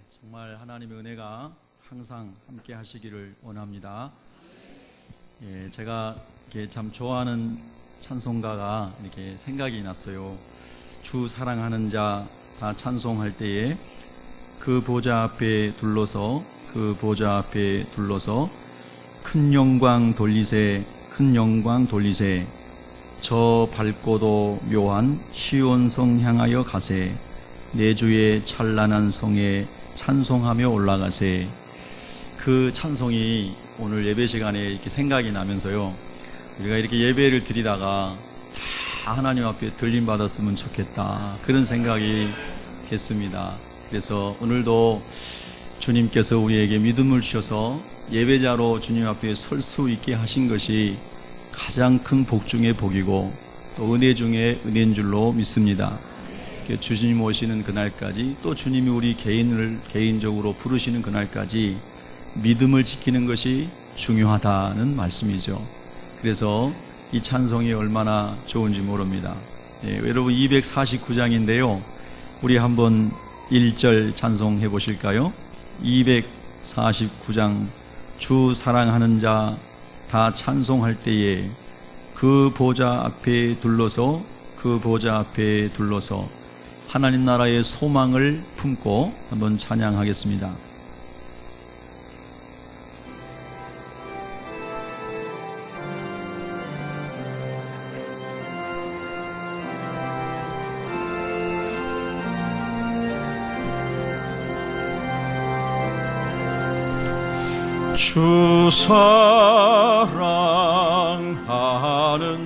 정말 하나님의 은혜가 항상 함께 하시기를 원합니다. 제가 이렇게 참 좋아하는 찬송가가 이렇게 생각이 났어요. 주 사랑하는 자 다 찬송할 때에 그 보좌 앞에 둘러서 큰 영광 돌리세 저 밝고도 묘한 시온성 향하여 가세 내 주의 찬란한 성에 찬송하며 올라가세. 그 찬송이 오늘 예배 시간에 이렇게 생각이 나면서요, 우리가 이렇게 예배를 드리다가 다 하나님 앞에 들림 받았으면 좋겠다, 그런 생각이 됐습니다. 그래서 오늘도 주님께서 우리에게 믿음을 주셔서 예배자로 주님 앞에 설 수 있게 하신 것이 가장 큰 복 중의 복이고 또 은혜 중의 은혜인 줄로 믿습니다. 주님 오시는 그날까지, 또 주님이 우리 개인을 개인적으로 부르시는 그날까지 믿음을 지키는 것이 중요하다는 말씀이죠. 그래서 이 찬송이 얼마나 좋은지 모릅니다. 여러분 249장인데요 우리 한번 1절 찬송해 보실까요? 249장 주 사랑하는 자 다 찬송할 때에 그 보좌 앞에 둘러서 하나님 나라의 소망을 품고 한번 찬양하겠습니다. 주 사랑하는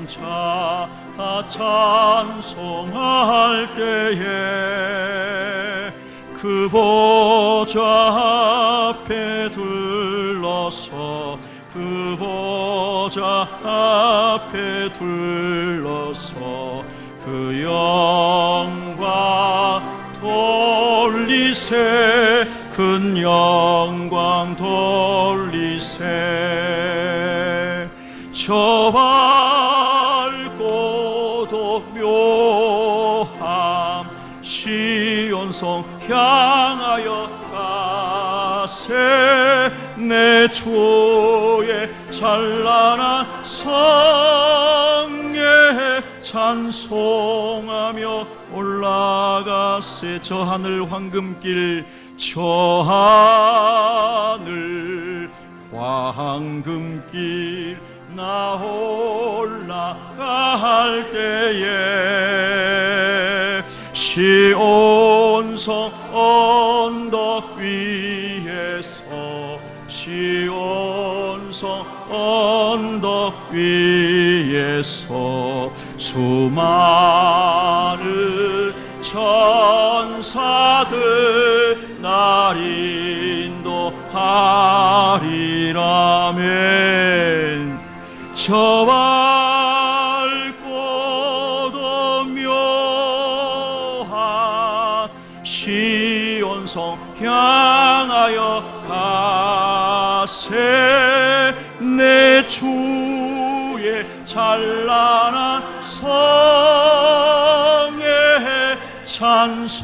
자 찬송할 때에 그 보좌 앞에 둘러서 그 영광 돌리세 큰 영광 돌리세 저 밝고도 묘한 시온성 향하여 가세 내 주의 찬란한 성에 찬송하며 올라가세 저 하늘 황금길 나 올라갈 때에 시온성 언덕 위에서 수많은 천사들 날 인도하리라멘 저 밝고도 묘한 시온성 향하여 가세 내 주의 찬란한 성에 찬송하며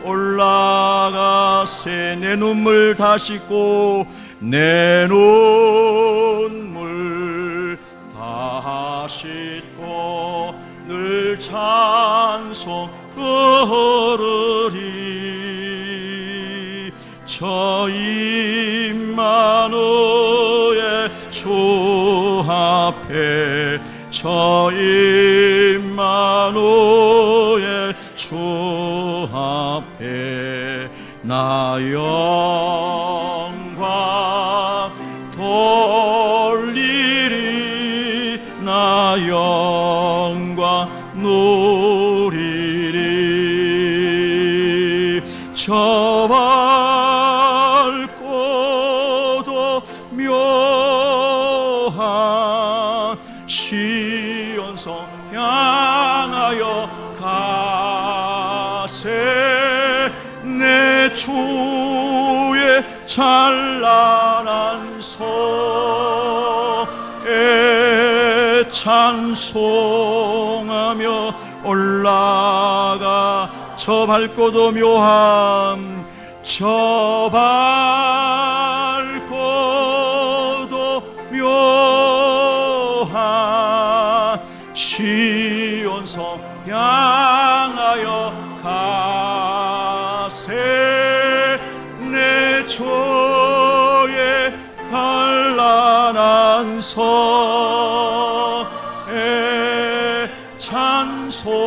올라가세 내 눈물 다 씻고 내 눈물 다 씻고 늘 찬송 흐르리 저 임마누엘 주 앞에 나 영광 돌리리 나 영광 누리리 저 밝고도 묘한 시온성 향하여 가세 내 주의 찬란한 성에 찬송하며 올라가 저 밝고도 묘한 저 밝고도 묘한 시온성 향하여 가세 내 주의 찬란한 성에 찬송하며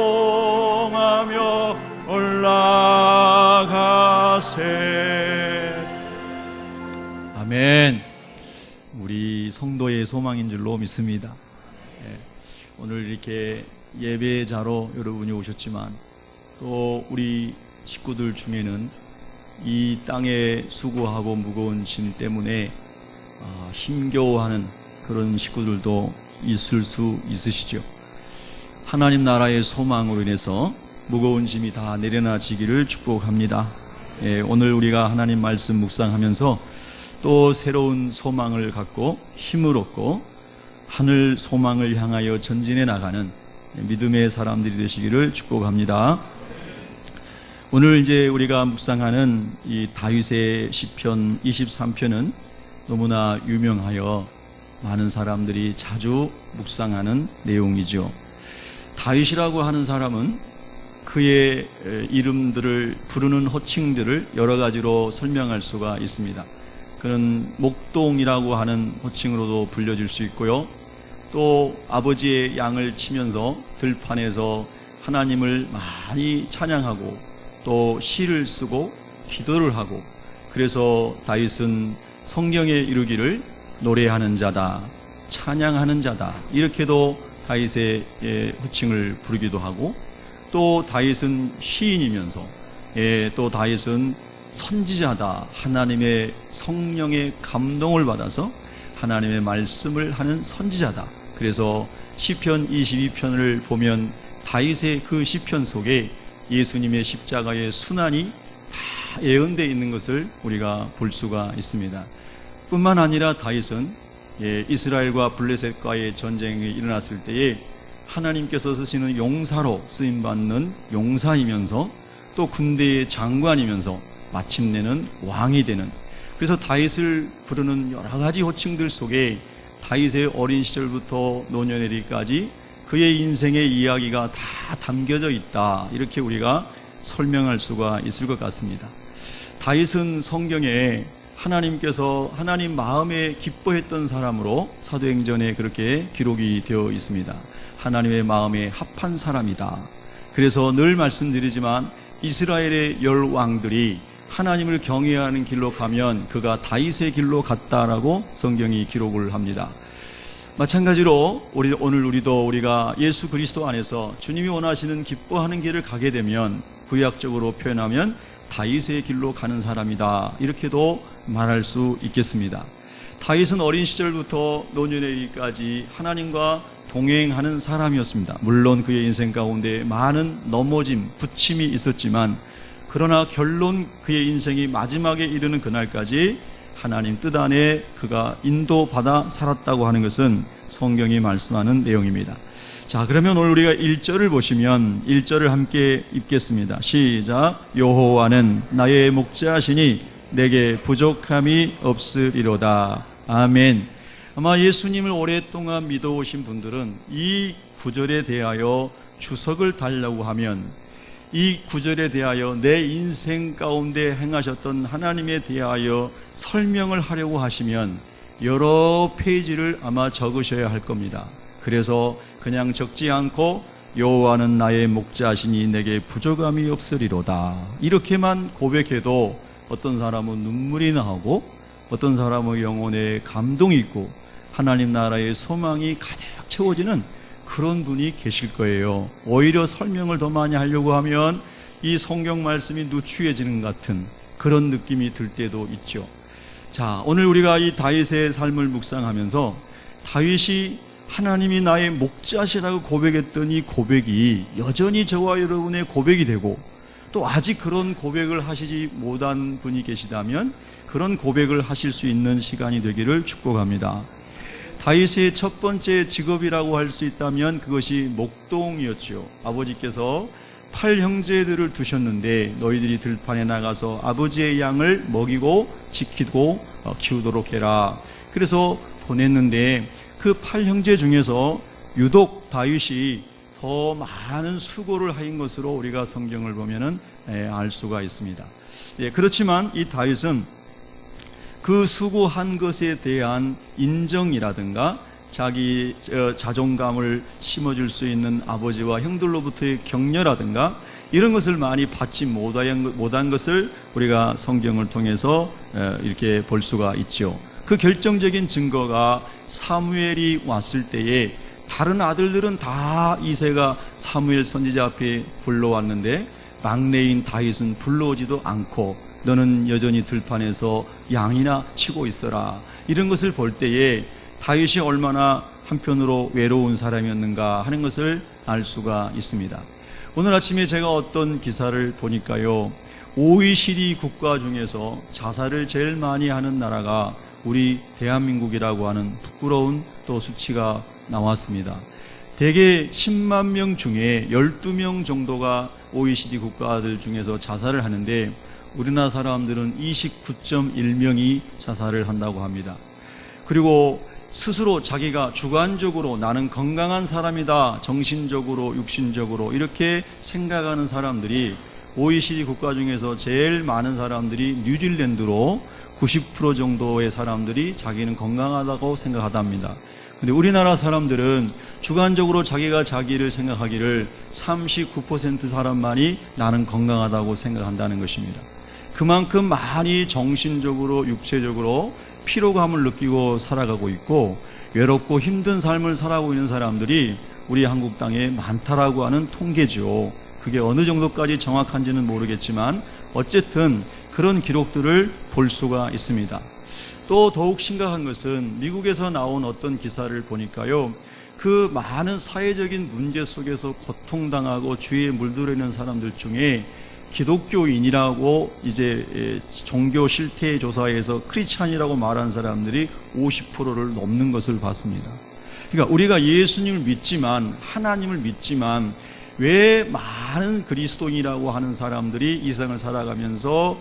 올라가세. 아멘. 우리 성도의 소망인 줄로 믿습니다. 오늘 이렇게 예배자로 여러분이 오셨지만 또 우리 식구들 중에는 이 땅에 수고하고 무거운 짐 때문에 힘겨워하는 그런 식구들도 있을 수 있으시죠. 하나님 나라의 소망으로 인해서 무거운 짐이 다 내려놔지기를 축복합니다. 오늘 우리가 하나님 말씀 묵상하면서 또 새로운 소망을 갖고 힘을 얻고 하늘 소망을 향하여 전진해 나가는 믿음의 사람들이 되시기를 축복합니다. 오늘 이제 우리가 묵상하는 이 다윗의 시편 23편은 너무나 유명하여 많은 사람들이 자주 묵상하는 내용이죠. 다윗이라고 하는 사람은 그의 이름들을 부르는 호칭들을 여러 가지로 설명할 수가 있습니다. 그는 목동이라고 하는 호칭으로도 불려질 수 있고요. 또 아버지의 양을 치면서 들판에서 하나님을 많이 찬양하고 또 시를 쓰고 기도를 하고, 그래서 다윗은 성경에 이르기를 노래하는 자다, 찬양하는 자다, 이렇게도 다윗의 호칭을 부르기도 하고, 또 다윗은 시인이면서 또 다윗은 선지자다, 하나님의 성령의 감동을 받아서 하나님의 말씀을 하는 선지자다. 그래서 시편 22편을 보면 다윗의 그 시편 속에 예수님의 십자가의 순환이 다 예언되어 있는 것을 우리가 볼 수가 있습니다. 뿐만 아니라 다윗은 이스라엘과 블레셋과의 전쟁이 일어났을 때에 하나님께서 쓰시는 용사로 쓰임받는 용사이면서 또 군대의 장관이면서 마침내는 왕이 되는, 그래서 다윗을 부르는 여러 가지 호칭들 속에 다윗의 어린 시절부터 노년에리까지 그의 인생의 이야기가 다 담겨져 있다, 이렇게 우리가 설명할 수가 있을 것 같습니다. 다윗은 성경에 하나님께서 하나님 마음에 기뻐했던 사람으로 사도행전에 그렇게 기록이 되어 있습니다. 하나님의 마음에 합한 사람이다. 그래서 늘 말씀드리지만 이스라엘의 열 왕들이 하나님을 경외하는 길로 가면 그가 다윗의 길로 갔다라고 성경이 기록을 합니다. 마찬가지로 오늘 우리가 예수 그리스도 안에서 주님이 원하시는 기뻐하는 길을 가게 되면 구약적으로 표현하면 다윗의 길로 가는 사람이다, 이렇게도 말할 수 있겠습니다. 다윗은 어린 시절부터 노년에 이르기까지 하나님과 동행하는 사람이었습니다. 물론 그의 인생 가운데 많은 넘어짐, 부침이 있었지만 그러나 결론 그의 인생이 마지막에 이르는 그날까지 하나님 뜻 안에 그가 인도받아 살았다고 하는 것은 성경이 말씀하는 내용입니다. 자, 그러면 오늘 우리가 1절을 보시면 1절을 함께 읽겠습니다. 시작. 여호와는 나의 목자시니 내게 부족함이 없으리로다. 아멘. 아마 예수님을 오랫동안 믿어오신 분들은 이 구절에 대하여 주석을 달라고 하면, 이 구절에 대하여 내 인생 가운데 행하셨던 하나님에 대하여 설명을 하려고 하시면 여러 페이지를 아마 적으셔야 할 겁니다. 그래서 그냥 적지 않고 여호와는 나의 목자시니 내게 부족함이 없으리로다, 이렇게만 고백해도 어떤 사람은 눈물이 나오고 어떤 사람은 영혼에 감동이 있고 하나님 나라의 소망이 가득 채워지는 그런 분이 계실 거예요. 오히려 설명을 더 많이 하려고 하면 이 성경 말씀이 누추해지는 것 같은 그런 느낌이 들 때도 있죠. 자, 오늘 우리가 이 다윗의 삶을 묵상하면서 다윗이 하나님이 나의 목자시라고 고백했던 이 고백이 여전히 저와 여러분의 고백이 되고, 또 아직 그런 고백을 하시지 못한 분이 계시다면 그런 고백을 하실 수 있는 시간이 되기를 축복합니다. 다윗의 첫 번째 직업이라고 할 수 있다면 그것이 목동이었죠. 아버지께서 8형제들을 두셨는데 너희들이 들판에 나가서 아버지의 양을 먹이고 지키고 키우도록 해라. 그래서 보냈는데 그 8형제 중에서 유독 다윗이 더 많은 수고를 한 것으로 우리가 성경을 보면은 알 수가 있습니다. 그렇지만 이 다윗은 그 수고한 것에 대한 인정이라든가 자기 자존감을 심어줄 수 있는 아버지와 형들로부터의 격려라든가 이런 것을 많이 받지 못한 것을 우리가 성경을 통해서 이렇게 볼 수가 있죠. 그 결정적인 증거가 사무엘이 왔을 때에 다른 아들들은 다 이새가 사무엘 선지자 앞에 불러왔는데 막내인 다윗은 불러오지도 않고 너는 여전히 들판에서 양이나 치고 있어라. 이런 것을 볼 때에 다윗이 얼마나 한편으로 외로운 사람이었는가 하는 것을 알 수가 있습니다. 오늘 아침에 제가 어떤 기사를 보니까요, OECD 국가 중에서 자살을 제일 많이 하는 나라가 우리 대한민국이라고 하는 부끄러운 또 수치가 나왔습니다. 대개 10만 명 중에 12명 정도가 OECD 국가들 중에서 자살을 하는데 우리나라 사람들은 29.1명이 자살을 한다고 합니다. 그리고 스스로 자기가 주관적으로 나는 건강한 사람이다, 정신적으로 육신적으로 이렇게 생각하는 사람들이 OECD 국가 중에서 제일 많은 사람들이 뉴질랜드로 90% 정도의 사람들이 자기는 건강하다고 생각하답니다. 근데 우리나라 사람들은 주관적으로 자기가 자기를 생각하기를 39% 사람만이 나는 건강하다고 생각한다는 것입니다. 그만큼 많이 정신적으로 육체적으로 피로감을 느끼고 살아가고 있고 외롭고 힘든 삶을 살아가고 있는 사람들이 우리 한국 땅에 많다라고 하는 통계죠. 그게 어느 정도까지 정확한지는 모르겠지만 어쨌든 그런 기록들을 볼 수가 있습니다. 또 더욱 심각한 것은 미국에서 나온 어떤 기사를 보니까요, 그 많은 사회적인 문제 속에서 고통당하고 주위에 물들어 있는 사람들 중에 기독교인이라고 이제 종교 실태 조사에서 크리스찬이라고 말한 사람들이 50%를 넘는 것을 봤습니다. 그러니까 우리가 예수님을 믿지만, 하나님을 믿지만 왜 많은 그리스도인이라고 하는 사람들이 이 세상을 살아가면서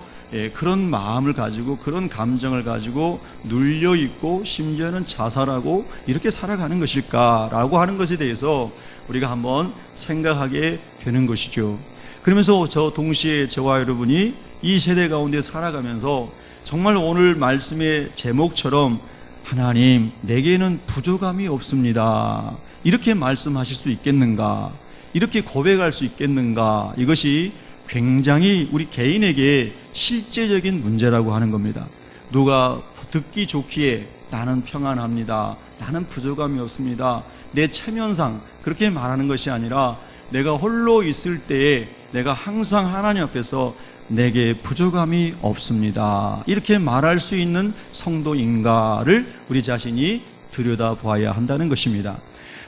그런 마음을 가지고 그런 감정을 가지고 눌려있고 심지어는 자살하고 이렇게 살아가는 것일까라고 하는 것에 대해서 우리가 한번 생각하게 되는 것이죠. 그러면서 저 동시에 저와 여러분이 이 세대 가운데 살아가면서 정말 오늘 말씀의 제목처럼 하나님, 내게는 부족함이 없습니다, 이렇게 말씀하실 수 있겠는가, 이렇게 고백할 수 있겠는가, 이것이 굉장히 우리 개인에게 실제적인 문제라고 하는 겁니다. 누가 듣기 좋기에 나는 평안합니다, 나는 부족함이 없습니다, 내 체면상 그렇게 말하는 것이 아니라 내가 홀로 있을 때에 내가 항상 하나님 앞에서 내게 부족함이 없습니다, 이렇게 말할 수 있는 성도인가를 우리 자신이 들여다봐야 한다는 것입니다.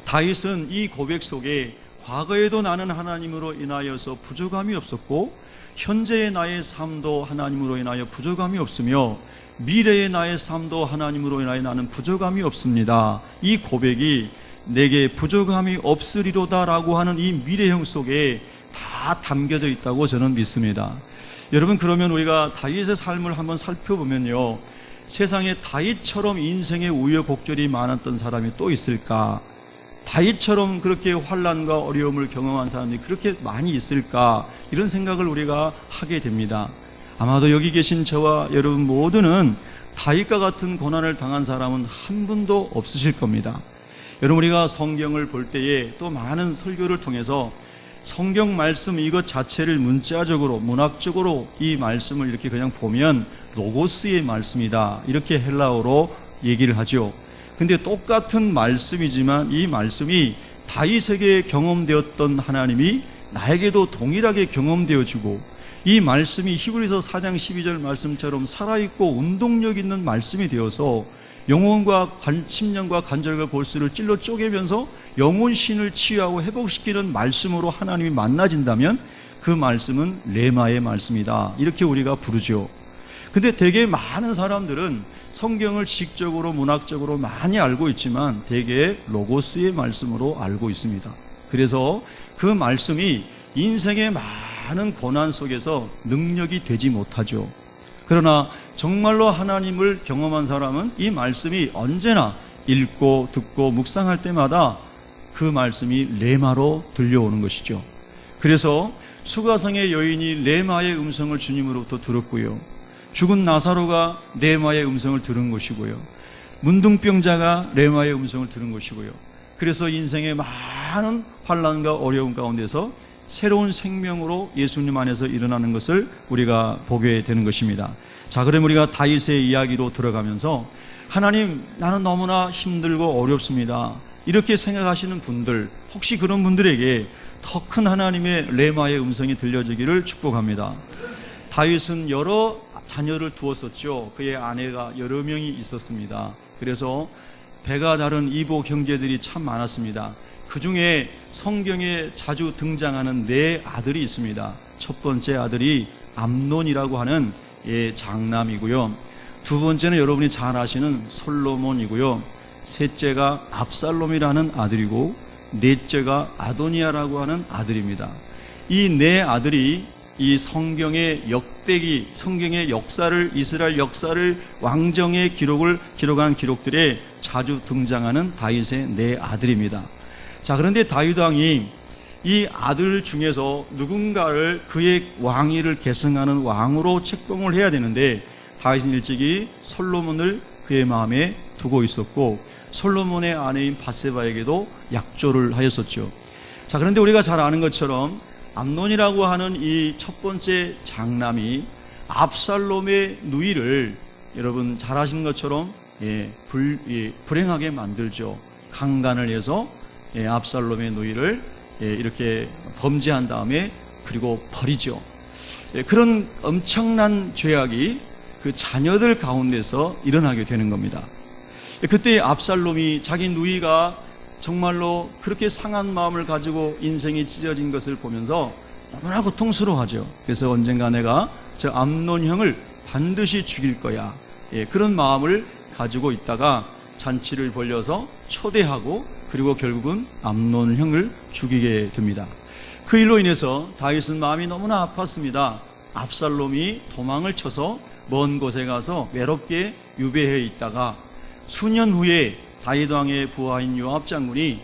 다윗은 이 고백 속에 과거에도 나는 하나님으로 인하여서 부족함이 없었고 현재의 나의 삶도 하나님으로 인하여 부족함이 없으며 미래의 나의 삶도 하나님으로 인하여 나는 부족함이 없습니다, 이 고백이 내게 부족함이 없으리로다라고 하는 이 미래형 속에 다 담겨져 있다고 저는 믿습니다. 여러분, 그러면 우리가 다윗의 삶을 한번 살펴보면요, 세상에 다윗처럼 인생의 우여곡절이 많았던 사람이 또 있을까? 다윗처럼 그렇게 환난과 어려움을 경험한 사람들이 그렇게 많이 있을까? 이런 생각을 우리가 하게 됩니다. 아마도 여기 계신 저와 여러분 모두는 다윗과 같은 고난을 당한 사람은 한 분도 없으실 겁니다. 여러분, 우리가 성경을 볼 때에 또 많은 설교를 통해서 성경 말씀 이것 자체를 문자적으로, 문학적으로 이 말씀을 이렇게 그냥 보면 로고스의 말씀이다, 이렇게 헬라어로 얘기를 하죠. 근데 똑같은 말씀이지만 이 말씀이 다윗에게 경험되었던 하나님이 나에게도 동일하게 경험되어지고, 이 말씀이 히브리서 4장 12절 말씀처럼 살아있고 운동력 있는 말씀이 되어서 영혼과 심령과 관절과 골수를 찔러 쪼개면서 영혼신을 치유하고 회복시키는 말씀으로 하나님이 만나진다면 그 말씀은 레마의 말씀이다, 이렇게 우리가 부르죠. 근데 되게 많은 사람들은 성경을 지식적으로 문학적으로 많이 알고 있지만 대개 로고스의 말씀으로 알고 있습니다. 그래서 그 말씀이 인생의 많은 고난 속에서 능력이 되지 못하죠. 그러나 정말로 하나님을 경험한 사람은 이 말씀이 언제나 읽고 듣고 묵상할 때마다 그 말씀이 레마로 들려오는 것이죠. 그래서 수가성의 여인이 레마의 음성을 주님으로부터 들었고요. 죽은 나사로가 레마의 음성을 들은 것이고요. 문둥병자가 레마의 음성을 들은 것이고요. 그래서 인생의 많은 환난과 어려움 가운데서 새로운 생명으로 예수님 안에서 일어나는 것을 우리가 보게 되는 것입니다. 자, 그럼 우리가 다윗의 이야기로 들어가면서 하나님, 나는 너무나 힘들고 어렵습니다. 이렇게 생각하시는 분들, 혹시 그런 분들에게 더 큰 하나님의 레마의 음성이 들려주기를 축복합니다. 다윗은 여러 자녀를 두었었죠. 그의 아내가 여러 명이 있었습니다. 그래서 배가 다른 이복 형제들이 참 많았습니다. 그 중에 성경에 자주 등장하는 네 아들이 있습니다. 첫 번째 아들이 암논이라고 하는 장남이고요. 두 번째는 여러분이 잘 아시는 솔로몬이고요. 셋째가 압살롬이라는 아들이고 넷째가 아도니아라고 하는 아들입니다. 이 네 아들이 이 성경의 역대기, 성경의 역사를, 이스라엘 역사를, 왕정의 기록한 기록들에 자주 등장하는 다윗의 네 아들입니다. 자, 그런데 다윗 왕이 이 아들 중에서 누군가를 그의 왕위를 계승하는 왕으로 책봉을 해야 되는데 다윗은 일찍이 솔로몬을 그의 마음에 두고 있었고 솔로몬의 아내인 바세바에게도 약조를 하였었죠. 자, 그런데 우리가 잘 아는 것처럼 암논이라고 하는 이 첫 번째 장남이 압살롬의 누이를 여러분 잘 아시는 것처럼 불행하게 만들죠. 강간을 해서 압살롬의 누이를 이렇게 범죄한 다음에 그리고 버리죠. 그런 엄청난 죄악이 그 자녀들 가운데서 일어나게 되는 겁니다. 그때 압살롬이 자기 누이가 정말로 그렇게 상한 마음을 가지고 인생이 찢어진 것을 보면서 너무나 고통스러워하죠. 그래서 언젠가 내가 저 암논 형을 반드시 죽일 거야. 그런 마음을 가지고 있다가 잔치를 벌려서 초대하고 그리고 결국은 암논 형을 죽이게 됩니다. 그 일로 인해서 다윗은 마음이 너무나 아팠습니다. 압살롬이 도망을 쳐서 먼 곳에 가서 외롭게 유배해 있다가 수년 후에 다윗 왕의 부하인 요압 장군이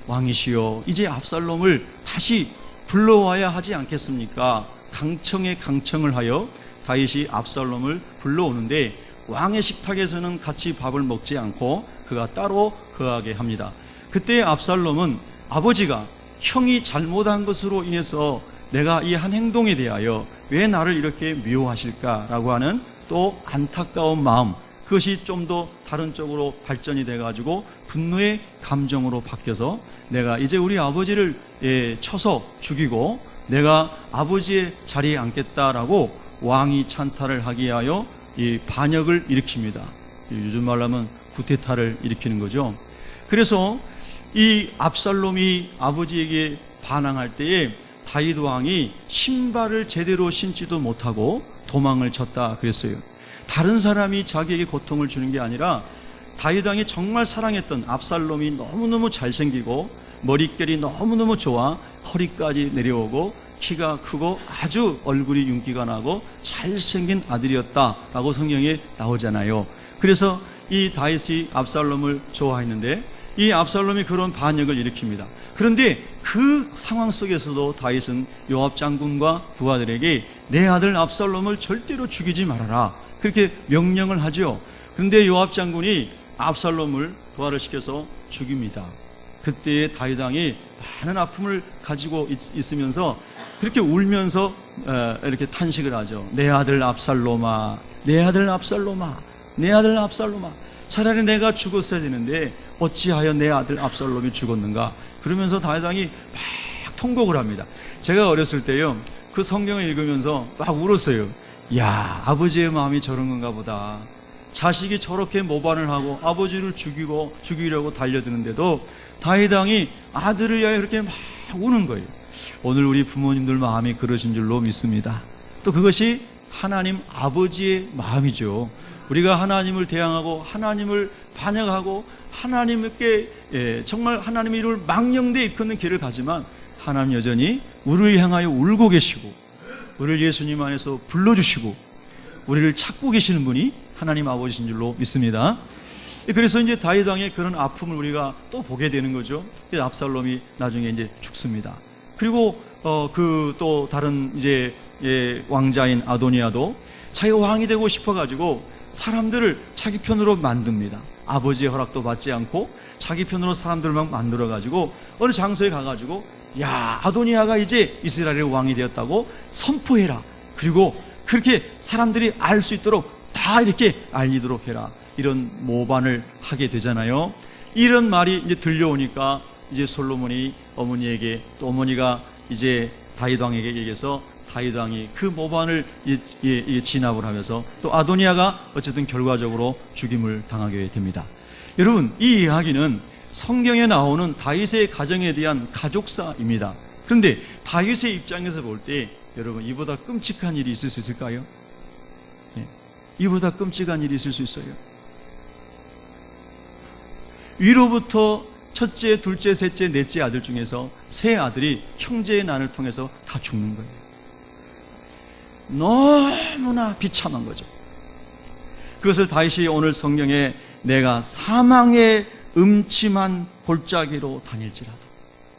왕이시여 이제 압살롬을 다시 불러와야 하지 않겠습니까? 강청에 강청을 하여 다윗이 압살롬을 불러오는데 왕의 식탁에서는 같이 밥을 먹지 않고 그가 따로 거하게 합니다. 그때 압살롬은 아버지가 형이 잘못한 것으로 인해서 내가 이 한 행동에 대하여 왜 나를 이렇게 미워하실까라고 하는 또 안타까운 마음, 그것이 좀 더 다른 쪽으로 발전이 돼가지고 분노의 감정으로 바뀌어서 내가 이제 우리 아버지를 쳐서 죽이고 내가 아버지의 자리에 앉겠다라고 왕이 찬탈을 하기 위하여 이 반역을 일으킵니다. 요즘 말로 하면 구테타를 일으키는 거죠. 그래서 이 압살롬이 아버지에게 반항할 때에 다윗 왕이 신발을 제대로 신지도 못하고 도망을 쳤다 그랬어요. 다른 사람이 자기에게 고통을 주는 게 아니라 다윗 왕이 정말 사랑했던 압살롬이 너무너무 잘생기고 머릿결이 너무너무 좋아 허리까지 내려오고 키가 크고 아주 얼굴이 윤기가 나고 잘생긴 아들이었다라고 성경에 나오잖아요. 그래서 이 다윗이 압살롬을 좋아했는데 이 압살롬이 그런 반역을 일으킵니다. 그런데 그 상황 속에서도 다윗은 요압 장군과 부하들에게 내 아들 압살롬을 절대로 죽이지 말아라 그렇게 명령을 하죠. 그런데 요압 장군이 압살롬을 부하를 시켜서 죽입니다. 그때에 다윗 왕이 많은 아픔을 가지고 있으면서 그렇게 울면서 이렇게 탄식을 하죠. 내 아들 압살롬아, 내 아들 압살롬아, 내 아들 압살롬아. 차라리 내가 죽었어야 되는데 어찌하여 내 아들 압살롬이 죽었는가. 그러면서 다윗 왕이 막 통곡을 합니다. 제가 어렸을 때요 그 성경을 읽으면서 막 울었어요. 야, 아버지의 마음이 저런 건가 보다. 자식이 저렇게 모반을 하고 아버지를 죽이려고 달려드는데도 다윗 왕이 아들을 위하여 그렇게 막 우는 거예요. 오늘 우리 부모님들 마음이 그러신 줄로 믿습니다. 또 그것이 하나님 아버지의 마음이죠. 우리가 하나님을 대항하고 하나님을 반역하고 하나님께 정말 하나님의 이름을 망령되이 일컫는 길을 가지만 하나님 여전히 우리를 향하여 울고 계시고 우리를 예수님 안에서 불러주시고 우리를 찾고 계시는 분이 하나님 아버지신 줄로 믿습니다. 그래서 이제 다윗 왕의 그런 아픔을 우리가 또 보게 되는 거죠. 압살롬이 나중에 이제 죽습니다. 그리고 그 또 다른 이제 왕자인 아도니아도 자기가 왕이 되고 싶어가지고 사람들을 자기 편으로 만듭니다. 아버지의 허락도 받지 않고 자기 편으로 사람들만 만들어가지고 어느 장소에 가가지고 야, 아도니아가 이제 이스라엘의 왕이 되었다고 선포해라. 그리고 그렇게 사람들이 알 수 있도록 다 이렇게 알리도록 해라. 이런 모반을 하게 되잖아요. 이런 말이 이제 들려오니까 이제 솔로몬이 어머니에게, 또 어머니가 이제 다윗 왕에게 얘기해서 다윗 왕이 그 모반을 진압을 하면서 또 아도니아가 어쨌든 결과적으로 죽임을 당하게 됩니다. 여러분, 이 이야기는 성경에 나오는 다윗의 가정에 대한 가족사입니다. 그런데 다윗의 입장에서 볼 때 여러분, 이보다 끔찍한 일이 있을 수 있을까요? 이보다 끔찍한 일이 있을 수 있어요. 위로부터 첫째, 둘째, 셋째, 넷째 아들 중에서 세 아들이 형제의 난을 통해서 다 죽는 거예요. 너무나 비참한 거죠. 그것을 다윗이 오늘 성경에 내가 사망의 음침한 골짜기로 다닐지라도,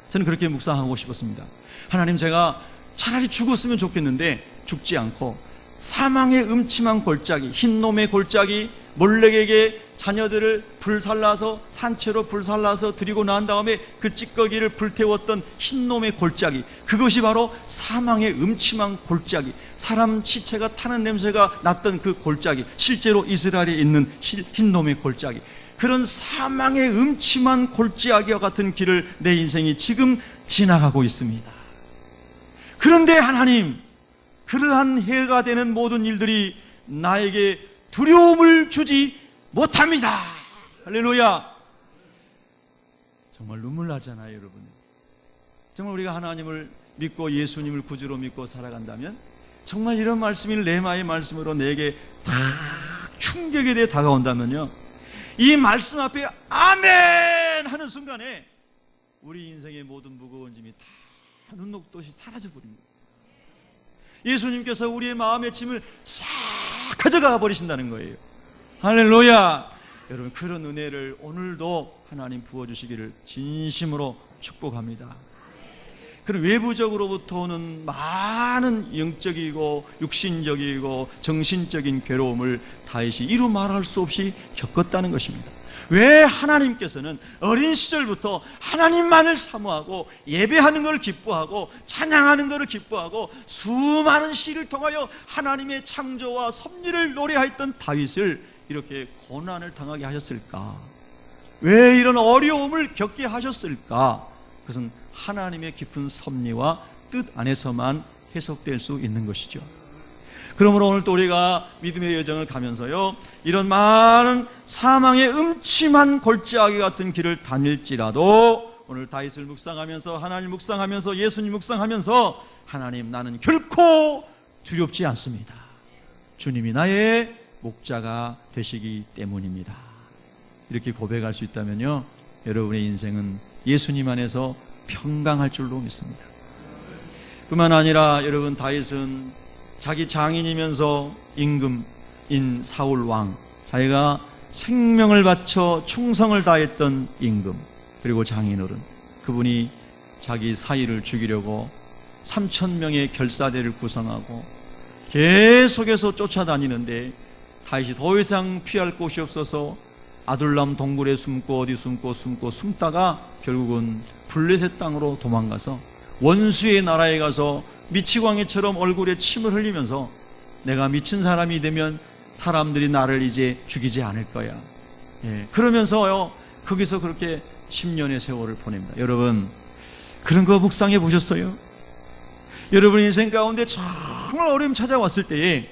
저는 그렇게 묵상하고 싶었습니다. 하나님, 제가 차라리 죽었으면 좋겠는데 죽지 않고 사망의 음침한 골짜기, 흰놈의 골짜기, 몰렉에게 자녀들을 불살라서 산채로 불살라서 드리고 난 다음에 그 찌꺼기를 불태웠던 흰놈의 골짜기, 그것이 바로 사망의 음침한 골짜기, 사람 시체가 타는 냄새가 났던 그 골짜기, 실제로 이스라엘에 있는 흰놈의 골짜기, 그런 사망의 음침한 골짜기와 같은 길을 내 인생이 지금 지나가고 있습니다. 그런데 하나님, 그러한 해가 되는 모든 일들이 나에게 두려움을 주지 못합니다. 할렐루야. 정말 눈물 나잖아요, 여러분. 정말 우리가 하나님을 믿고 예수님을 구주로 믿고 살아간다면 정말 이런 말씀이 레마의 말씀으로 내게 다 충격에 대해 다가온다면요, 이 말씀 앞에 아멘 하는 순간에 우리 인생의 모든 무거운 짐이 다 눈 녹듯이 사라져버립니다. 예수님께서 우리의 마음의 짐을 싹 가져가 버리신다는 거예요. 할렐루야. 여러분, 그런 은혜를 오늘도 하나님 부어주시기를 진심으로 축복합니다. 그럼 외부적으로부터 오는 많은 영적이고 육신적이고 정신적인 괴로움을 다윗이 이루 말할 수 없이 겪었다는 것입니다. 왜 하나님께서는 어린 시절부터 하나님만을 사모하고 예배하는 걸 기뻐하고 찬양하는 것을 기뻐하고 수많은 시를 통하여 하나님의 창조와 섭리를 노래하였던 다윗을 이렇게 고난을 당하게 하셨을까? 왜 이런 어려움을 겪게 하셨을까? 그것은 하나님의 깊은 섭리와 뜻 안에서만 해석될 수 있는 것이죠. 그러므로 오늘 또 우리가 믿음의 여정을 가면서요, 이런 많은 사망의 음침한 골짜기 같은 길을 다닐지라도 오늘 다윗을 묵상하면서, 하나님 묵상하면서, 예수님 묵상하면서, 하나님, 나는 결코 두렵지 않습니다. 주님이 나의 목자가 되시기 때문입니다. 이렇게 고백할 수 있다면요, 여러분의 인생은 예수님 안에서 평강할 줄로 믿습니다. 뿐만 아니라 여러분, 다윗은 자기 장인이면서 임금인 사울 왕, 자기가 생명을 바쳐 충성을 다했던 임금, 그리고 장인어른, 그분이 자기 사위를 죽이려고 3,000명의 결사대를 구성하고 계속해서 쫓아다니는데 다윗이 더 이상 피할 곳이 없어서 아둘람 동굴에 숨고 어디 숨다가 결국은 블레셋 땅으로 도망가서 원수의 나라에 가서 미치광이처럼 얼굴에 침을 흘리면서 내가 미친 사람이 되면 사람들이 나를 이제 죽이지 않을 거야. 그러면서요, 거기서 그렇게 10년의 세월을 보냅니다. 여러분, 그런 거 묵상해 보셨어요? 여러분 인생 가운데 정말 어려움 찾아왔을 때에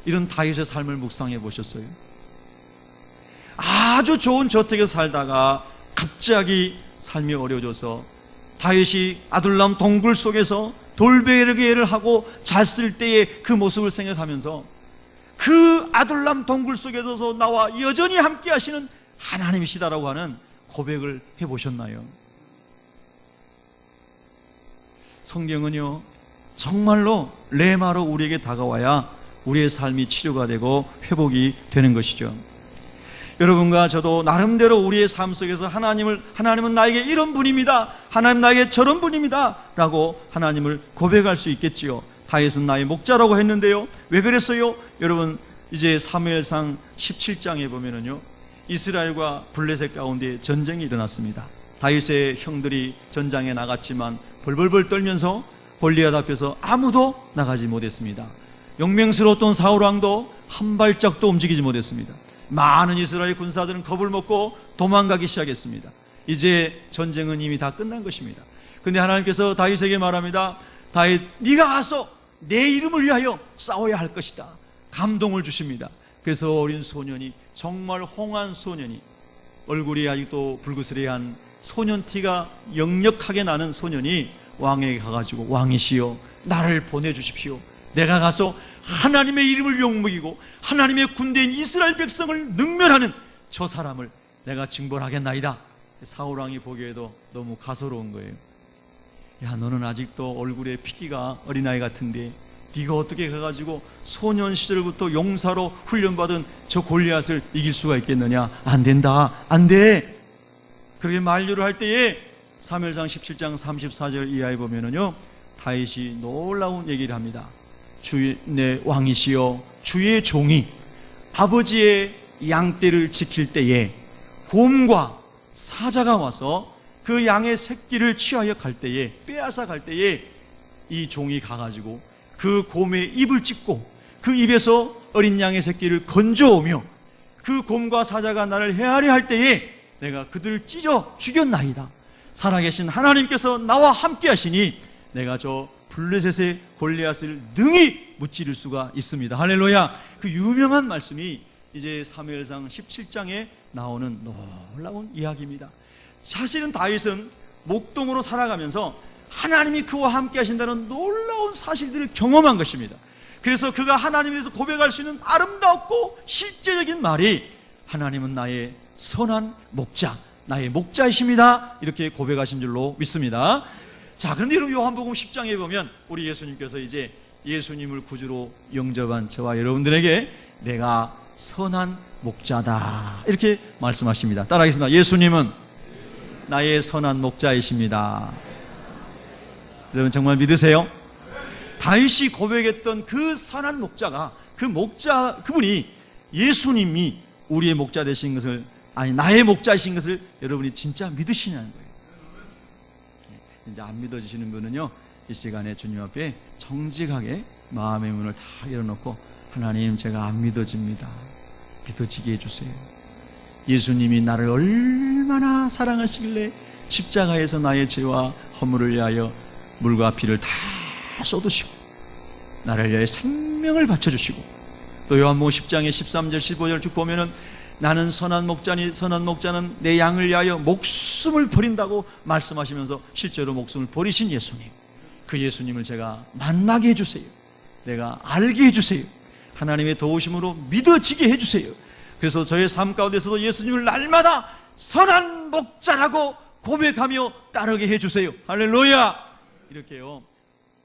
이런 다윗의 삶을 묵상해 보셨어요? 아주 좋은 저택에서 살다가 갑자기 삶이 어려워져서 다윗이 아둘람 동굴 속에서 돌베개를 하고 잤을 때의 그 모습을 생각하면서 그 아둘람 동굴 속에서 나와 여전히 함께 하시는 하나님이시다라고 하는 고백을 해보셨나요? 성경은요, 정말로 레마로 우리에게 다가와야 우리의 삶이 치료가 되고 회복이 되는 것이죠. 여러분과 저도 나름대로 우리의 삶 속에서 하나님은 나에게 이런 분입니다, 하나님 나에게 저런 분입니다 라고 하나님을 고백할 수 있겠지요. 다윗은 나의 목자라고 했는데요, 왜 그랬어요? 여러분, 이제 사무엘상 17장에 보면은요, 이스라엘과 블레셋 가운데 전쟁이 일어났습니다. 다윗의 형들이 전장에 나갔지만 벌벌벌 떨면서 골리앗 앞에서 아무도 나가지 못했습니다. 용맹스러웠던 사울왕도 한 발짝도 움직이지 못했습니다. 많은 이스라엘 군사들은 겁을 먹고 도망가기 시작했습니다. 이제 전쟁은 이미 다 끝난 것입니다. 근데 하나님께서 다윗에게 말합니다. 다윗, 네가 가서 내 이름을 위하여 싸워야 할 것이다. 감동을 주십니다. 그래서 어린 소년이, 정말 홍한 소년이, 얼굴이 아직도 불그스레한 소년티가 역력하게 나는 소년이 왕에게 가가지고, 왕이시여 나를 보내주십시오. 내가 가서 하나님의 이름을 욕먹이고 하나님의 군대인 이스라엘 백성을 능멸하는 저 사람을 내가 징벌하겠나이다. 사울왕이 보기에도 너무 가소로운 거예요. 야, 너는 아직도 얼굴에 핏기가 어린아이 같은데 네가 어떻게 가가지고 소년 시절부터 용사로 훈련받은 저 골리앗을 이길 수가 있겠느냐? 안 된다, 안 돼. 그렇게 만류를 할 때에 사무엘상 17장 34절 이하에 보면은요, 다윗이 놀라운 얘기를 합니다. 주의 내 왕이시여, 주의 종이 아버지의 양떼를 지킬 때에 곰과 사자가 와서 그 양의 새끼를 취하여 갈 때에, 빼앗아 갈 때에 이 종이 가가지고 그 곰의 입을 찢고 그 입에서 어린 양의 새끼를 건져오며 그 곰과 사자가 나를 헤아려 할 때에 내가 그들을 찢어 죽였나이다. 살아계신 하나님께서 나와 함께 하시니 내가 저 블레셋의 골리앗을 능히 무찌를 수가 있습니다. 할렐루야. 그 유명한 말씀이 이제 사무엘상 17장에 나오는 놀라운 이야기입니다. 사실은 다윗은 목동으로 살아가면서 하나님이 그와 함께 하신다는 놀라운 사실들을 경험한 것입니다. 그래서 그가 하나님에 대해서 고백할 수 있는 아름답고 실제적인 말이, 하나님은 나의 선한 목자, 나의 목자이십니다, 이렇게 고백하신 줄로 믿습니다. 자, 그런데 여러분, 요한복음 10장에 보면 우리 예수님께서 이제 예수님을 구주로 영접한 저와 여러분들에게 내가 선한 목자다, 이렇게 말씀하십니다. 따라하겠습니다. 예수님은 나의 선한 목자이십니다. 여러분 정말 믿으세요? 다윗이 고백했던 그 선한 목자가, 그분이 예수님이 우리의 목자 되신 것을, 아니 나의 목자이신 것을 여러분이 진짜 믿으시냐는 거예요. 이제 안 믿어지시는 분은요, 이 시간에 주님 앞에 정직하게 마음의 문을 다 열어놓고, 하나님 제가 안 믿어집니다, 믿어지게 해주세요. 예수님이 나를 얼마나 사랑하시길래 십자가에서 나의 죄와 허물을 위하여 물과 피를 다 쏟으시고 나를 위하여 생명을 바쳐주시고, 또 요한복음 10장의 13절 15절 쭉 보면은 나는 선한 목자니 선한 목자는 내 양을 위하여 목숨을 버린다고 말씀하시면서 실제로 목숨을 버리신 예수님, 그 예수님을 제가 만나게 해주세요. 내가 알게 해주세요. 하나님의 도우심으로 믿어지게 해주세요. 그래서 저의 삶 가운데서도 예수님을 날마다 선한 목자라고 고백하며 따르게 해주세요. 할렐루야. 이렇게요,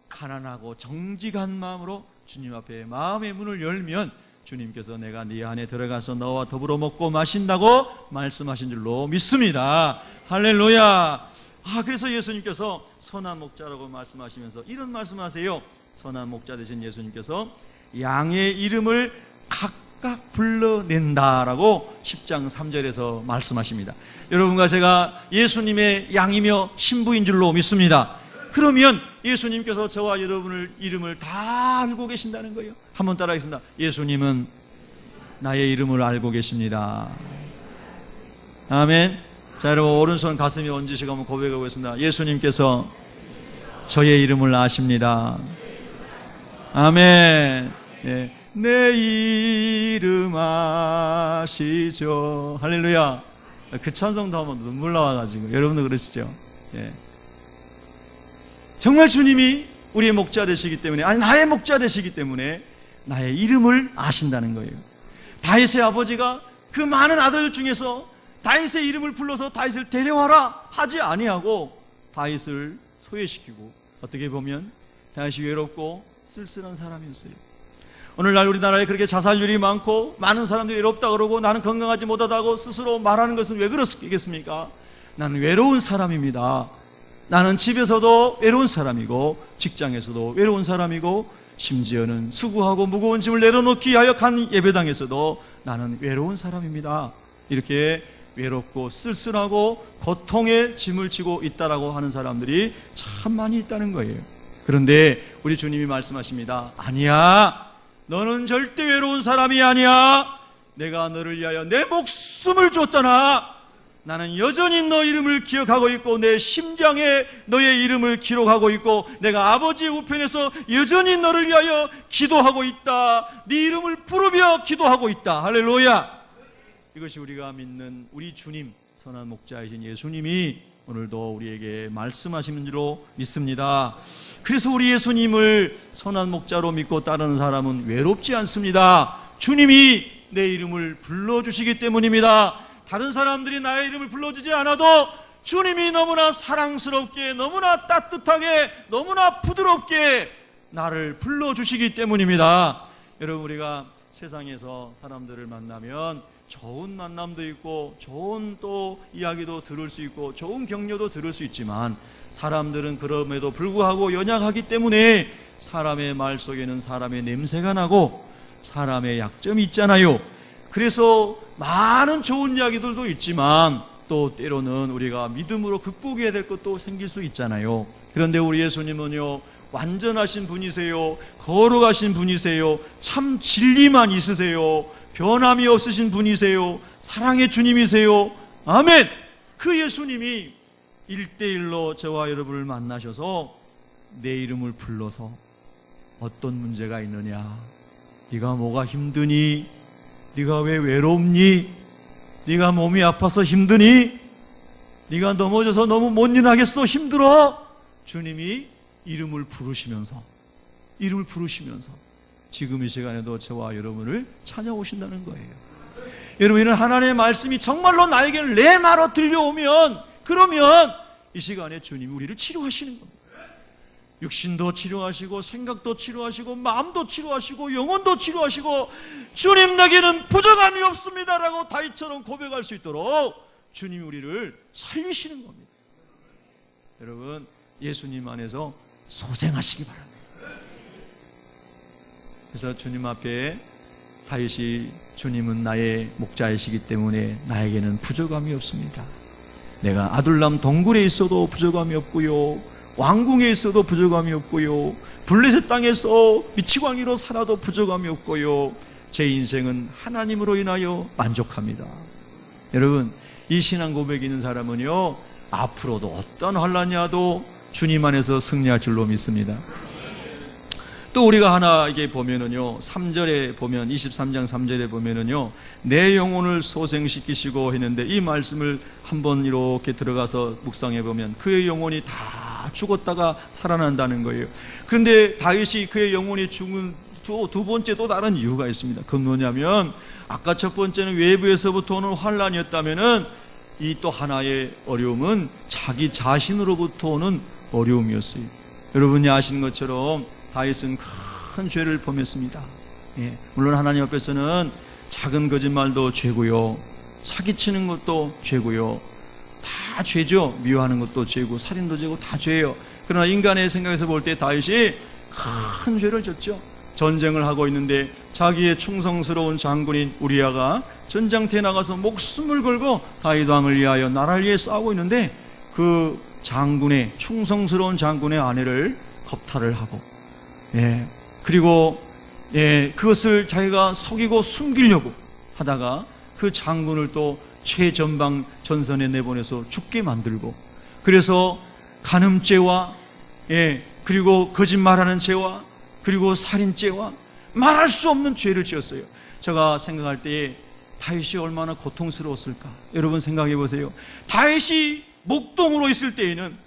가난하고 정직한 마음으로 주님 앞에 마음의 문을 열면 주님께서 내가 네 안에 들어가서 너와 더불어 먹고 마신다고 말씀하신 줄로 믿습니다. 할렐루야. 그래서 예수님께서 선한 목자라고 말씀하시면서 이런 말씀하세요. 선한 목자 되신 예수님께서 양의 이름을 각각 불러낸다라고 10장 3절에서 말씀하십니다. 여러분과 제가 예수님의 양이며 신부인 줄로 믿습니다. 그러면 예수님께서 저와 여러분의 이름을 다 알고 계신다는 거예요. 한번 따라하겠습니다. 예수님은 나의 이름을 알고 계십니다. 아멘. 자, 여러분 오른손 가슴에 얹으시고 한번 고백하고 있습니다. 예수님께서 저의 이름을 아십니다. 아멘. 예. 내 이름 아시죠. 할렐루야. 그 찬송도 한번 눈물 나와가지고 여러분도 그러시죠. 예. 정말 주님이 우리의 목자 되시기 때문에, 아니 나의 목자 되시기 때문에 나의 이름을 아신다는 거예요. 다윗의 아버지가 그 많은 아들 중에서 다윗의 이름을 불러서 다윗을 데려와라 하지 아니하고 다윗을 소외시키고 어떻게 보면 다윗이 외롭고 쓸쓸한 사람이었어요. 오늘날 우리나라에 그렇게 자살률이 많고 많은 사람들이 외롭다 그러고 나는 건강하지 못하다고 스스로 말하는 것은 왜 그렇겠습니까? 나는 외로운 사람입니다. 나는 집에서도 외로운 사람이고 직장에서도 외로운 사람이고 심지어는 수고하고 무거운 짐을 내려놓기 위하여 간 예배당에서도 나는 외로운 사람입니다. 이렇게 외롭고 쓸쓸하고 고통의 짐을 지고 있다라고 하는 사람들이 참 많이 있다는 거예요. 그런데 우리 주님이 말씀하십니다. 아니야, 너는 절대 외로운 사람이 아니야. 내가 너를 위하여 내 목숨을 줬잖아. 나는 여전히 너 이름을 기억하고 있고 내 심장에 너의 이름을 기록하고 있고 내가 아버지의 우편에서 여전히 너를 위하여 기도하고 있다. 네 이름을 부르며 기도하고 있다. 할렐루야. 이것이 우리가 믿는 우리 주님, 선한 목자이신 예수님이 오늘도 우리에게 말씀하시는 줄로 믿습니다. 그래서 우리 예수님을 선한 목자로 믿고 따르는 사람은 외롭지 않습니다. 주님이 내 이름을 불러주시기 때문입니다. 다른 사람들이 나의 이름을 불러주지 않아도 주님이 너무나 사랑스럽게, 너무나 따뜻하게, 너무나 부드럽게 나를 불러주시기 때문입니다. 여러분, 우리가 세상에서 사람들을 만나면 좋은 만남도 있고 좋은 또 이야기도 들을 수 있고 좋은 격려도 들을 수 있지만 사람들은 그럼에도 불구하고 연약하기 때문에 사람의 말 속에는 사람의 냄새가 나고 사람의 약점이 있잖아요. 그래서 많은 좋은 이야기들도 있지만 또 때로는 우리가 믿음으로 극복해야 될 것도 생길 수 있잖아요. 그런데 우리 예수님은요, 완전하신 분이세요. 거룩하신 분이세요. 참 진리만 있으세요. 변함이 없으신 분이세요. 사랑의 주님이세요. 아멘. 그 예수님이 1대1로 저와 여러분을 만나셔서 내 이름을 불러서 어떤 문제가 있느냐, 네가 뭐가 힘드니, 네가 왜 외롭니, 네가 몸이 아파서 힘드니, 네가 넘어져서 너무 못 일하겠어, 힘들어. 주님이 이름을 부르시면서 지금 이 시간에도 저와 여러분을 찾아오신다는 거예요. 여러분, 이런 하나님의 말씀이 정말로 나에게 레마로 들려오면, 그러면 이 시간에 주님이 우리를 치료하시는 겁니다. 육신도 치료하시고 생각도 치료하시고 마음도 치료하시고 영혼도 치료하시고 주님, 내게는 부족함이 없습니다라고 다윗처럼 고백할 수 있도록 주님이 우리를 살리시는 겁니다. 여러분, 예수님 안에서 소생하시기 바랍니다. 그래서 주님 앞에 다윗이 주님은 나의 목자이시기 때문에 나에게는 부족함이 없습니다. 내가 아둘람 동굴에 있어도 부족함이 없고요, 왕궁에 있어도 부족함이 없고요, 블레셋 땅에서 미치광이로 살아도 부족함이 없고요, 제 인생은 하나님으로 인하여 만족합니다. 여러분, 이 신앙 고백이 있는 사람은요, 앞으로도 어떤 환난이 와도 주님 안에서 승리할 줄로 믿습니다. 또 우리가 하나 이게 보면은요, 3절에 보면, 23장 3절에 보면은요, 내 영혼을 소생시키시고 했는데, 이 말씀을 한번 이렇게 들어가서 묵상해 보면 그의 영혼이 다 죽었다가 살아난다는 거예요. 그런데 다윗이 그의 영혼이 죽은 두 번째 또 다른 이유가 있습니다. 그건 뭐냐면, 아까 첫 번째는 외부에서부터 오는 환난이었다면은 이 또 하나의 어려움은 자기 자신으로부터 오는 어려움이었어요. 여러분이 아시는 것처럼 다윗은 큰 죄를 범했습니다. 물론 하나님 앞에서는 작은 거짓말도 죄고요, 사기치는 것도 죄고요, 다 죄죠. 미워하는 것도 죄고 살인도 죄고 다 죄예요. 그러나 인간의 생각에서 볼 때 다윗이 큰 죄를 졌죠. 전쟁을 하고 있는데 자기의 충성스러운 장군인 우리아가 전장터에 나가서 목숨을 걸고 다윗 왕을 위하여 나라를 위해 싸우고 있는데 그 장군의, 충성스러운 장군의 아내를 겁탈을 하고, 그리고 그것을 자기가 속이고 숨기려고 하다가 그 장군을 또 최전방 전선에 내보내서 죽게 만들고, 그래서 간음죄와 그리고 거짓말하는 죄와 그리고 살인죄와 말할 수 없는 죄를 지었어요. 제가 생각할 때에 다윗이 얼마나 고통스러웠을까. 여러분 생각해 보세요. 다윗이 목동으로 있을 때에는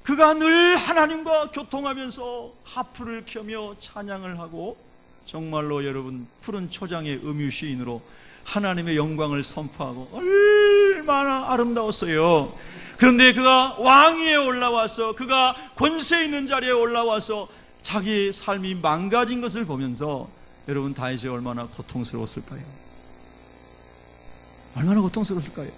그가 늘 하나님과 교통하면서 하프를 켜며 찬양을 하고, 정말로 여러분 푸른 초장의 음유 시인으로 하나님의 영광을 선포하고 얼마나 아름다웠어요. 그런데 그가 왕위에 올라와서, 그가 권세 있는 자리에 올라와서 자기의 삶이 망가진 것을 보면서 여러분, 다윗이 얼마나 고통스러웠을까요? 얼마나 고통스러웠을까요?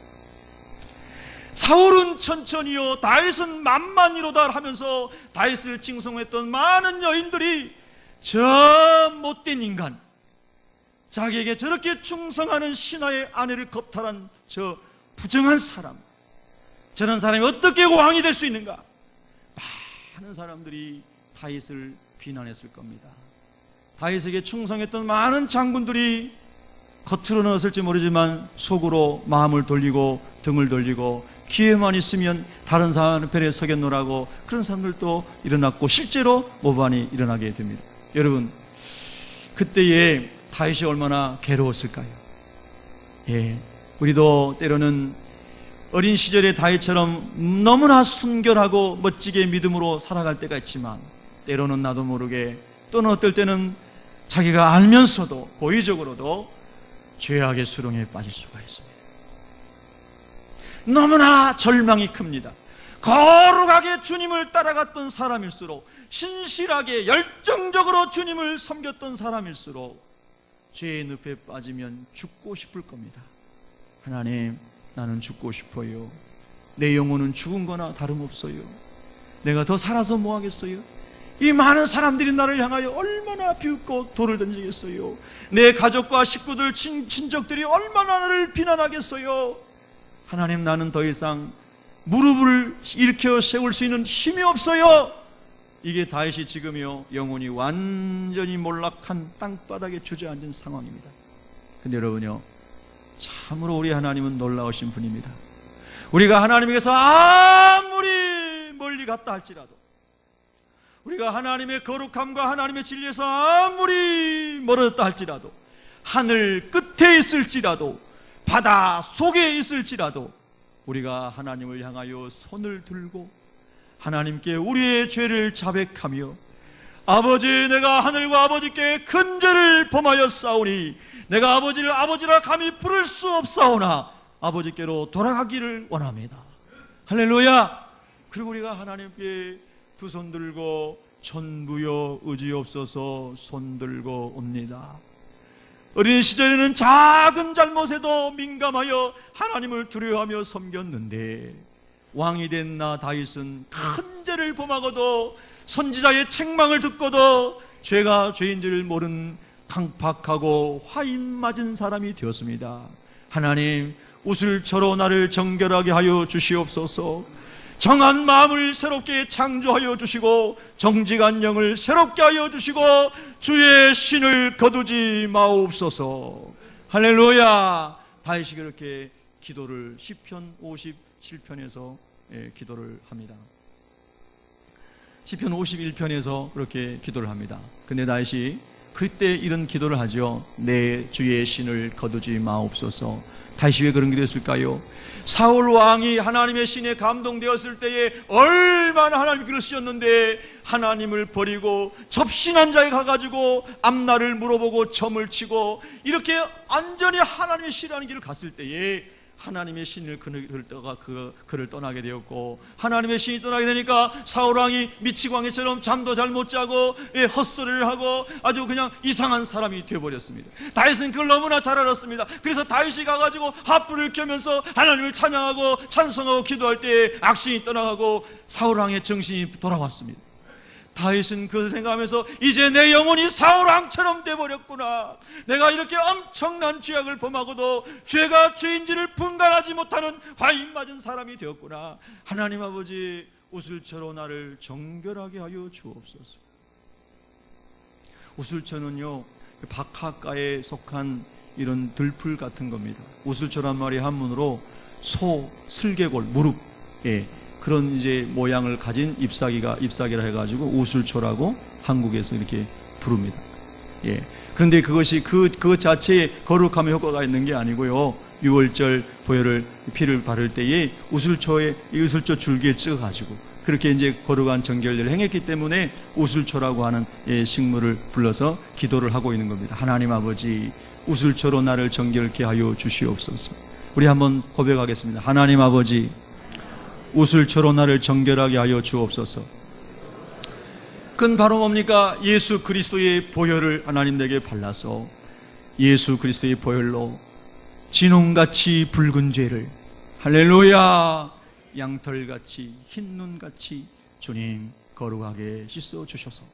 사울은 천천히요, 다윗은 만만히로다 하면서 다윗을 칭송했던 많은 여인들이 저 못된 인간, 자기에게 저렇게 충성하는 신하의 아내를 겁탈한 저 부정한 사람, 저런 사람이 어떻게 왕이 될 수 있는가? 많은 사람들이 다윗을 비난했을 겁니다. 다윗에게 충성했던 많은 장군들이 겉으로는 어설지 모르지만 속으로 마음을 돌리고 등을 돌리고 기회만 있으면 다른 사람 편에 서겠노라고, 그런 사람들도 일어났고 실제로 모반이 일어나게 됩니다. 여러분, 그때에 다윗이 얼마나 괴로웠을까요? 우리도 때로는 어린 시절의 다윗처럼 너무나 순결하고 멋지게 믿음으로 살아갈 때가 있지만, 때로는 나도 모르게, 또는 어떨 때는 자기가 알면서도 고의적으로도 죄악의 수렁에 빠질 수가 있습니다. 너무나 절망이 큽니다. 거룩하게 주님을 따라갔던 사람일수록, 신실하게 열정적으로 주님을 섬겼던 사람일수록 죄의 늪에 빠지면 죽고 싶을 겁니다. 하나님, 나는 죽고 싶어요. 내 영혼은 죽은 거나 다름없어요. 내가 더 살아서 뭐 하겠어요? 이 많은 사람들이 나를 향하여 얼마나 비웃고 돌을 던지겠어요? 내 가족과 식구들, 친족들이 얼마나 나를 비난하겠어요? 하나님, 나는 더 이상 무릎을 일으켜 세울 수 있는 힘이 없어요. 이게 다윗이 지금요, 영혼이 완전히 몰락한 땅바닥에 주저앉은 상황입니다. 근데 여러분요, 참으로 우리 하나님은 놀라우신 분입니다. 우리가 하나님에게서 아무리 멀리 갔다 할지라도, 우리가 하나님의 거룩함과 하나님의 진리에서 아무리 멀어졌다 할지라도, 하늘 끝에 있을지라도, 바다 속에 있을지라도, 우리가 하나님을 향하여 손을 들고 하나님께 우리의 죄를 자백하며, 아버지, 내가 하늘과 아버지께 큰 죄를 범하였사오니 내가 아버지를 아버지라 감히 부를 수 없사오나 아버지께로 돌아가기를 원합니다. 할렐루야. 그리고 우리가 하나님께 두 손 들고 전부여 의지없어서 손 들고 옵니다. 어린 시절에는 작은 잘못에도 민감하여 하나님을 두려워하며 섬겼는데, 왕이 된 나 다윗은 큰 죄를 범하고도 선지자의 책망을 듣고도 죄가 죄인지를 모른 강팍하고 화인 맞은 사람이 되었습니다. 하나님, 우슬처로 나를 정결하게 하여 주시옵소서. 정한 마음을 새롭게 창조하여 주시고 정직한 영을 새롭게 하여 주시고 주의 신을 거두지 마옵소서. 할렐루야. 다윗이 그렇게 기도를 시편 57편에서 기도를 합니다. 시편 51편에서 그렇게 기도를 합니다. 근데 다윗이 그때 이런 기도를 하죠. 내 주의 신을 거두지 마옵소서. 다윗이 왜 그런 기도 했을까요? 사울 왕이 하나님의 신에 감동되었을 때에 얼마나 하나님 그러셨는데, 하나님을 버리고 접신한 자에 가가지고 앞날을 물어보고 점을 치고 이렇게 완전히 하나님의 신이라는 길을 갔을 때에 하나님의 신을 그를 떠나게 되었고, 하나님의 신이 떠나게 되니까 사울왕이 미치광이처럼 잠도 잘 못 자고 헛소리를 하고 아주 그냥 이상한 사람이 되어버렸습니다. 다윗은 그걸 너무나 잘 알았습니다. 그래서 다윗이 가가지고 하프를 켜면서 하나님을 찬양하고 찬송하고 기도할 때에 악신이 떠나가고 사울왕의 정신이 돌아왔습니다. 다윗은 그것을 생각하면서 이제 내 영혼이 사울왕처럼 돼버렸구나. 내가 이렇게 엄청난 죄악을 범하고도 죄가 죄인지를 분간하지 못하는 화인 맞은 사람이 되었구나. 하나님 아버지, 우슬처로 나를 정결하게 하여 주옵소서. 우슬처는요, 박하가에 속한 이런 들풀 같은 겁니다. 우슬처란 말이 한문으로 소, 슬개골, 무릎, 그런 이제 모양을 가진 잎사귀라 해가지고 우슬초라고 한국에서 이렇게 부릅니다. 그런데 그것이 그것 자체에 거룩함의 효과가 있는 게 아니고요. 6월절 보혈을 피를 바를 때에 우슬초 줄기에 찍어가지고 그렇게 이제 거룩한 정결례를 행했기 때문에 우슬초라고 하는 식물을 불러서 기도를 하고 있는 겁니다. 하나님 아버지, 우슬초로 나를 정결케 하여 주시옵소서. 우리 한번 고백하겠습니다. 하나님 아버지, 우슬초로 나를 정결하게 하여 주옵소서. 그건 바로 뭡니까? 예수 그리스도의 보혈을 하나님 내게 발라서 예수 그리스도의 보혈로 진홍같이 붉은 죄를, 할렐루야, 양털같이 흰 눈같이 주님 거룩하게 씻어주셔서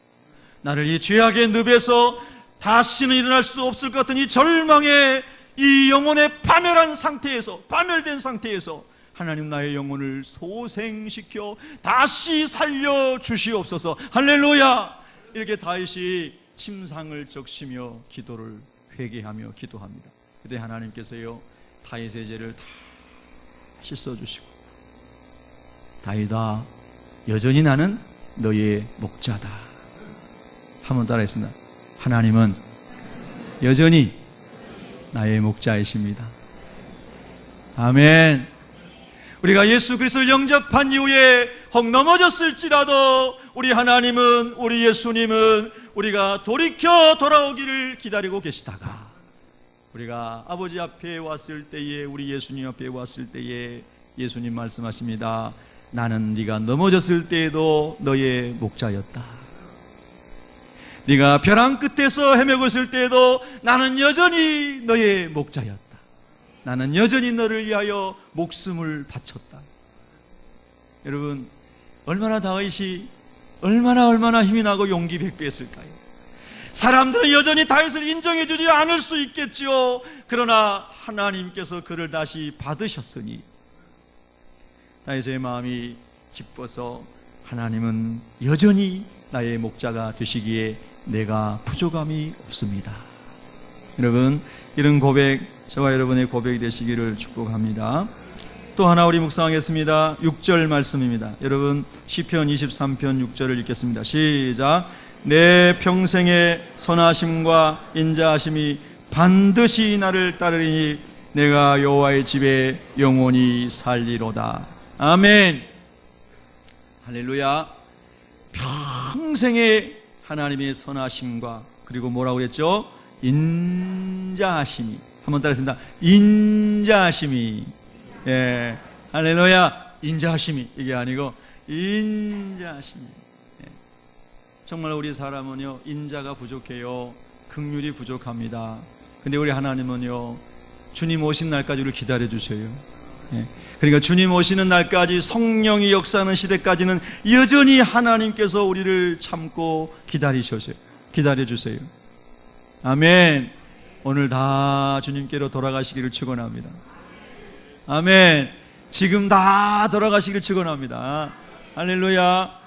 나를 이 죄악의 늪에서 다시는 일어날 수 없을 것 같은 이 절망의 이 영혼의 파멸된 상태에서 하나님 나의 영혼을 소생시켜 다시 살려주시옵소서. 할렐루야. 이렇게 다윗이 침상을 적시며 기도를 회개하며 기도합니다. 그때 하나님께서요, 다윗의 죄를 다 씻어주시고, 다윗아, 여전히 나는 너의 목자다. 한번 따라했습니다. 하나님은 여전히 나의 목자이십니다. 아멘. 우리가 예수 그리스도를 영접한 이후에 혹 넘어졌을지라도 우리 하나님은, 우리 예수님은 우리가 돌이켜 돌아오기를 기다리고 계시다가 우리가 아버지 앞에 왔을 때에, 우리 예수님 앞에 왔을 때에 예수님 말씀하십니다. 나는 네가 넘어졌을 때에도 너의 목자였다. 네가 벼랑 끝에서 헤매고 있을 때에도 나는 여전히 너의 목자였다. 나는 여전히 너를 위하여 목숨을 바쳤다. 여러분, 얼마나 다윗이 얼마나 힘이 나고 용기 백배했을까요? 사람들은 여전히 다윗을 인정해 주지 않을 수 있겠지요. 그러나 하나님께서 그를 다시 받으셨으니 다윗의 마음이 기뻐서 하나님은 여전히 나의 목자가 되시기에 내가 부족함이 없습니다. 여러분, 이런 고백, 저와 여러분의 고백이 되시기를 축복합니다. 또 하나 우리 묵상하겠습니다. 6절 말씀입니다. 여러분, 시편 23편 6절을 읽겠습니다. 시작. 내 평생의 선하심과 인자하심이 반드시 나를 따르리니 내가 여호와의 집에 영원히 살리로다. 아멘. 할렐루야. 평생의 하나님의 선하심과, 그리고 뭐라고 그랬죠? 인자하심이. 한번 따라했습니다. 인자하심이. 예. 할렐루야. 인자하심이. 이게 아니고 인자하심이. 예. 정말 우리 사람은요, 인자가 부족해요. 긍휼이 부족합니다. 근데 우리 하나님은요, 주님 오신 날까지 우리를 기다려 주세요. 예. 그러니까 주님 오시는 날까지, 성령이 역사하는 시대까지는 여전히 하나님께서 우리를 참고 기다려주세요. 아멘. 오늘 다 주님께로 돌아가시기를 축원합니다. 아멘. 지금 다 돌아가시기를 축원합니다. 할렐루야.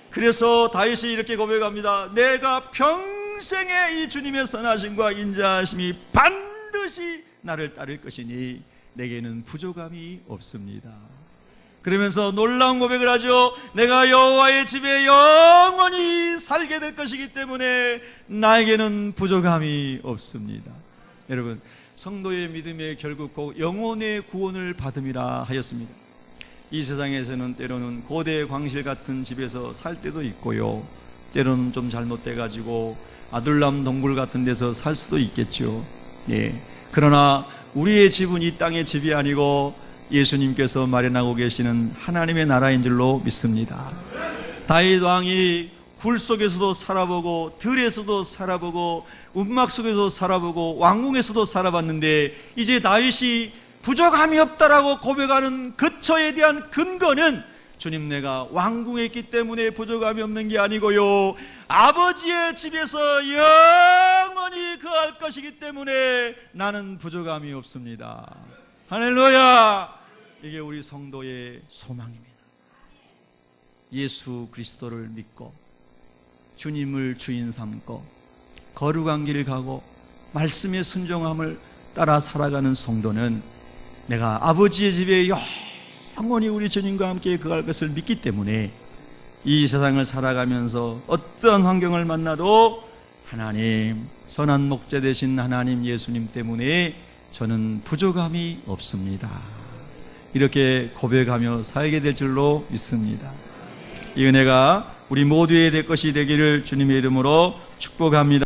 그래서 다윗이 이렇게 고백합니다. 내가 평생에 이 주님의 선하심과 인자하심이 반드시 나를 따를 것이니 내게는 부족함이 없습니다. 그러면서 놀라운 고백을 하죠. 내가 여호와의 집에 영원히 살게 될 것이기 때문에 나에게는 부족함이 없습니다. 여러분, 성도의 믿음의 결국 곧 영혼의 구원을 받음이라 하였습니다. 이 세상에서는 때로는 고대 광실 같은 집에서 살 때도 있고요, 때로는 좀 잘못돼가지고 아둘람 동굴 같은 데서 살 수도 있겠죠. 예. 그러나 우리의 집은 이 땅의 집이 아니고 예수님께서 마련하고 계시는 하나님의 나라인 줄로 믿습니다. 다윗 왕이 굴 속에서도 살아보고 들에서도 살아보고 움막 속에서도 살아보고 왕궁에서도 살아봤는데, 이제 다윗이 부족함이 없다라고 고백하는 그처에 대한 근거는 주님, 내가 왕궁에 있기 때문에 부족함이 없는 게 아니고요, 아버지의 집에서 영원히 거할 것이기 때문에 나는 부족함이 없습니다. 할렐루야. 이게 우리 성도의 소망입니다. 예수 그리스도를 믿고 주님을 주인 삼고 거룩한 길을 가고 말씀의 순종함을 따라 살아가는 성도는 내가 아버지의 집에 영원히 우리 주님과 함께 거할 것을 믿기 때문에 이 세상을 살아가면서 어떠한 환경을 만나도 하나님, 선한 목자 되신 하나님 예수님 때문에 저는 부족함이 없습니다. 이렇게 고백하며 살게 될 줄로 믿습니다. 이 은혜가 우리 모두의 될 것이 되기를 주님의 이름으로 축복합니다.